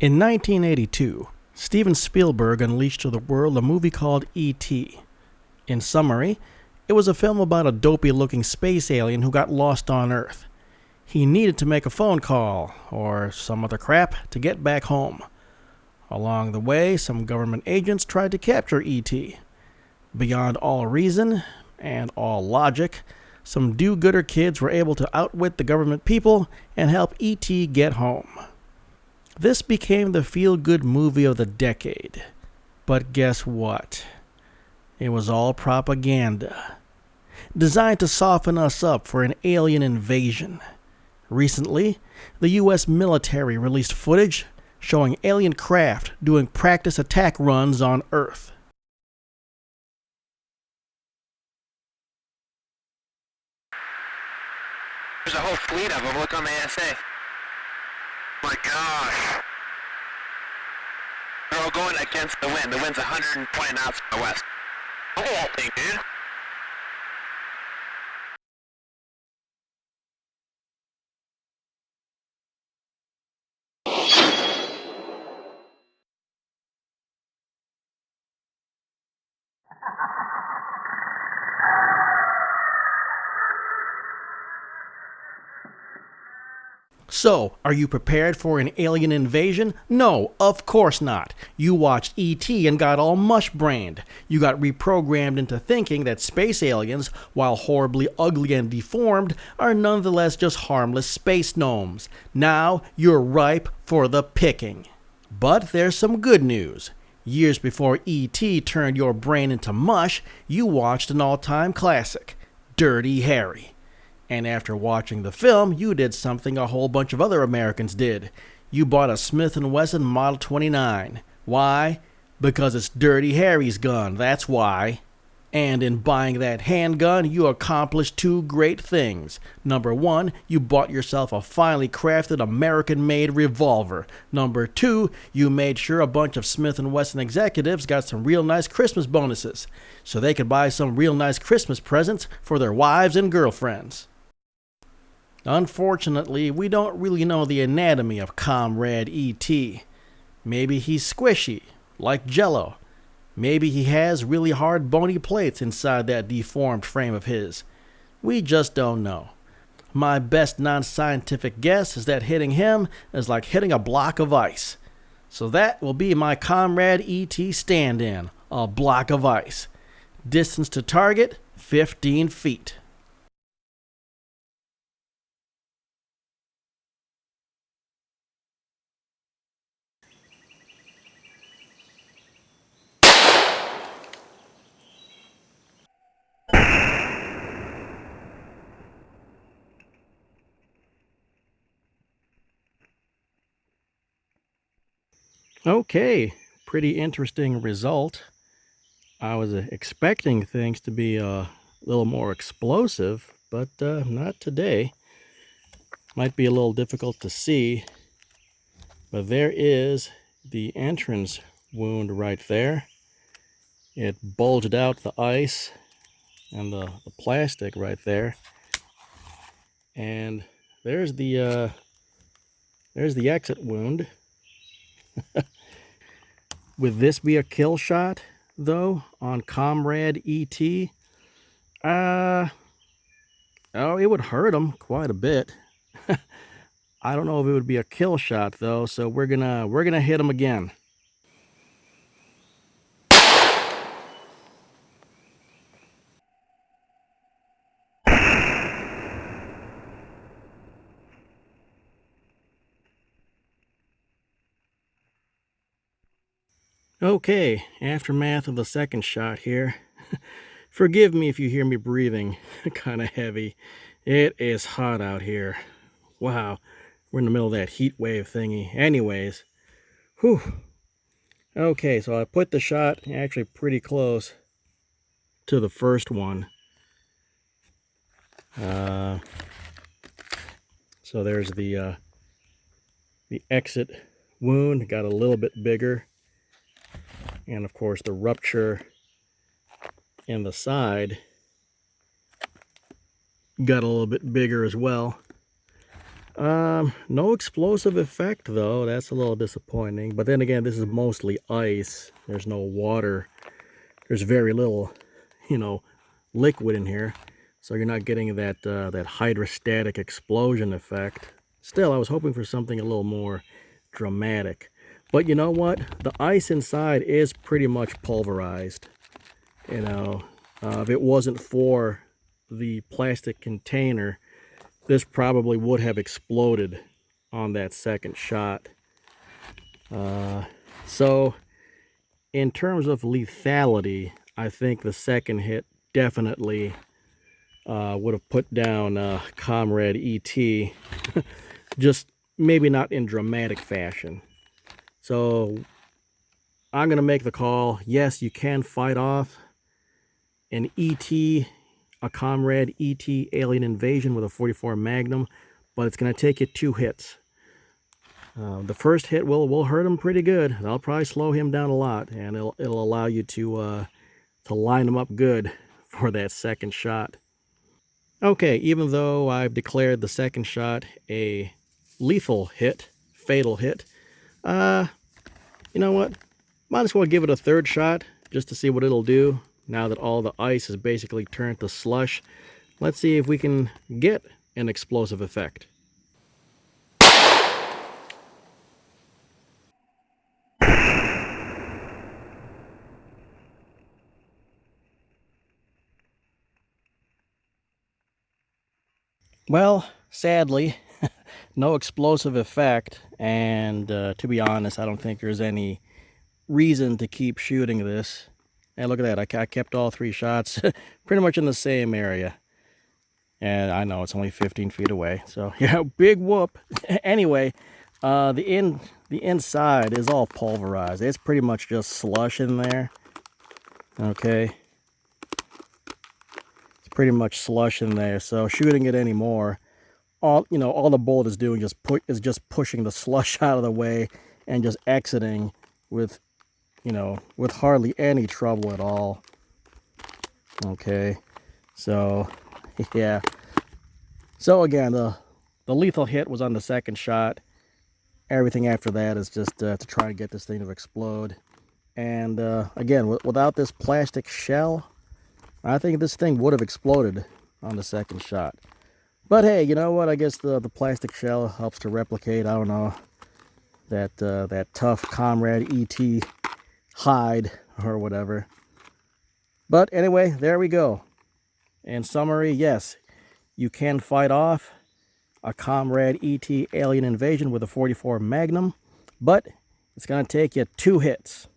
In 1982, Steven Spielberg unleashed to the world a movie called E.T. In summary, it was a film about a dopey-looking space alien who got lost on Earth. He needed to make a phone call, or some other crap, to get back home. Along the way, some government agents tried to capture E.T. Beyond all reason, and all logic, some do-gooder kids were able to outwit the government people and help E.T. get home. This became the feel-good movie of the decade. But guess what? It was all propaganda, designed to soften us up for an alien invasion. Recently, the U.S. military released footage showing alien craft doing practice attack runs on Earth. There's a whole fleet of them. Look on the ASA. My gosh. They're all going against the wind. The wind's 120 knots from the west. Look at that thing, dude. So, are you prepared for an alien invasion? No, of course not. You watched E.T. and got all mush-brained. You got reprogrammed into thinking that space aliens, while horribly ugly and deformed, are nonetheless just harmless space gnomes. Now, you're ripe for the picking. But there's some good news. Years before E.T. turned your brain into mush, you watched an all-time classic, Dirty Harry. And after watching the film, you did something a whole bunch of other Americans did. You bought a Smith & Wesson Model 29. Why? Because it's Dirty Harry's gun, that's why. And in buying that handgun, you accomplished two great things. Number one, you bought yourself a finely crafted American-made revolver. Number two, you made sure a bunch of Smith & Wesson executives got some real nice Christmas bonuses, so they could buy some real nice Christmas presents for their wives and girlfriends. Unfortunately, we don't really know the anatomy of Comrade E.T. Maybe he's squishy, like Jell-O. Maybe he has really hard bony plates inside that deformed frame of his. We just don't know. My best non-scientific guess is that hitting him is like hitting a block of ice. So that will be my Comrade E.T. stand-in, a block of ice. Distance to target, 15 feet. Okay, pretty interesting result. I was expecting things to be a little more explosive, but not today. Might be a little difficult to see, but there is the entrance wound right there. It bulged out the ice and the plastic right there. And there's the exit wound. Would this be a kill shot, though, on Comrade E.T.? Oh, it would hurt him quite a bit. I don't know if it would be a kill shot, though, so we're gonna hit him again. Okay, aftermath of the second shot here. Forgive me if you hear me breathing kind of heavy. It is hot out here. Wow, we're in the middle of that heat wave thingy. Anyways, whew. Okay, so I put the shot actually pretty close to the first one. So there's the exit wound, got a little bit bigger. And of course the rupture in the side got a little bit bigger as well. No explosive effect though. That's a little disappointing. But then again, this is mostly ice. There's no water. There's very little, you know, liquid in here. So you're not getting that hydrostatic explosion effect. Still, I was hoping for something a little more dramatic. But you know what? The ice inside is pretty much pulverized. You know, if it wasn't for the plastic container, this probably would have exploded on that second shot. So in terms of lethality, I think the second hit definitely would have put down Comrade E.T. Just maybe not in dramatic fashion. So I'm going to make the call. Yes, you can fight off an E.T., a Comrade E.T. alien invasion with a 44 Magnum, but it's going to take you 2 hits. The first hit will hurt him pretty good. That'll probably slow him down a lot, and it'll allow you to line him up good for that second shot. Okay, even though I've declared the second shot a lethal hit, fatal hit, you know what? Might as well give it a third shot just to see what it'll do now that all the ice is basically turned to slush. Let's see if we can get an explosive effect. Well, sadly, no explosive effect, and to be honest, I don't think there's any reason to keep shooting this. And look at that, I kept all 3 shots pretty much in the same area. And I know it's only 15 feet away, so yeah, big whoop. Anyway, the inside is all pulverized. It's pretty much just slush in there. Okay, it's pretty much slush in there. So shooting it anymore, all the bullet is doing is just pushing the slush out of the way and just exiting with with hardly any trouble at all. Okay, so yeah. So again, the lethal hit was on the second shot. Everything after that is just to try to get this thing to explode. And again, without this plastic shell, I think this thing would have exploded on the second shot. But hey, you know what? I guess the plastic shell helps to replicate, I don't know, that tough Comrade E.T. hide or whatever. But anyway, there we go. In summary, yes, you can fight off a Comrade E.T. alien invasion with a 44 Magnum, but it's going to take you 2 hits.